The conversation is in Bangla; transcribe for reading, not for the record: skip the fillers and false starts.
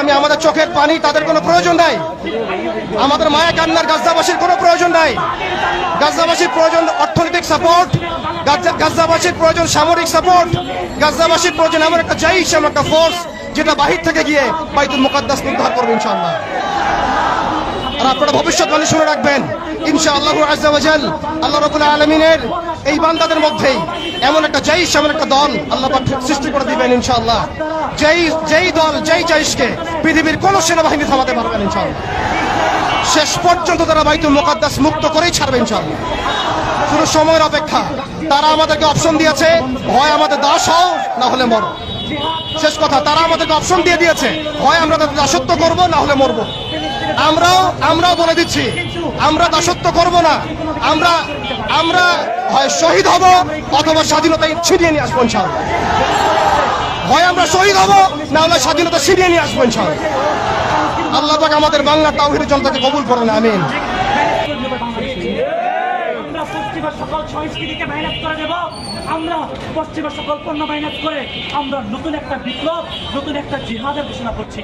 আমি আমাদের চোখের পানি তাদের কোনো প্রয়োজন নাই, আমাদের মায়া কান্নার গাজাবাসীর কোনো প্রয়োজন নাই। গাজাবাসীর প্রয়োজন অর্থনৈতিক সাপোর্ট, গাজাবাসীর প্রয়োজন সামরিক সাপোর্ট, গাজাবাসীর প্রয়োজন এমন একটা জাইশ, এমন একটা ফোর্স যেটা বাহির থেকে গিয়ে বাইতুল মুকাদ্দাস উদ্ধার করবে ইনশাআল্লাহ। আর আপনারা ভবিষ্যৎবাণী শুনে রাখবেন, ইনশাআল্লাহ আযজা ওয়া জাল আল্লাহ রাব্বুল আলামিনের এই বান্দাদের মধ্যেই এমন একটা জাইশ, এমন একটা দল আল্লাহ পাক সৃষ্টি করে দিবেন ইনশাআল্লাহ। যেই দল, যেই জাইশকে পৃথিবীর কোন সেনাবাহিনী থামাতে পারবে না ইনশাআল্লাহ। শেষ পর্যন্ত তারা বাইতুল মুকাদ্দাস মুক্ত করেই ছাড়বে ইনশাআল্লাহ। শুধু সময়ের অপেক্ষা। তারা আমাদেরকে অপশন দিয়েছে, হয় আমাদের দাস হও না হলে মরো। শেষ কথা, তারা আমাদেরকে অপশন দিয়ে দিয়েছে, হয় আমরা তাদের দাসত্ব করবো না হলে মরবো। আমরাও বলে দিচ্ছি, আমরা দাসত্ব করব না, আমরা হয় শহীদ হব অথবা স্বাধীনতা ছিনিয়ে নিয়ে আসবো ইনশাআল্লাহ। হয় আমরা শহীদ হব না হলে স্বাধীনতা ছিনিয়ে নিয়ে আসবো ইনশাআল্লাহ। আল্লাহ পাক আমাদের বাংলার তাওহীদের জনতাকে কবুল করেন, আমিন। পশ্চিমের সকল সংস্কৃতিকে মাইনাস করে দেব, আমরা পশ্চিমের সকল পণ্য মাইনাস করে আমরা নতুন একটা বিপ্লব, নতুন একটা জিহাদের ঘোষণা করছি।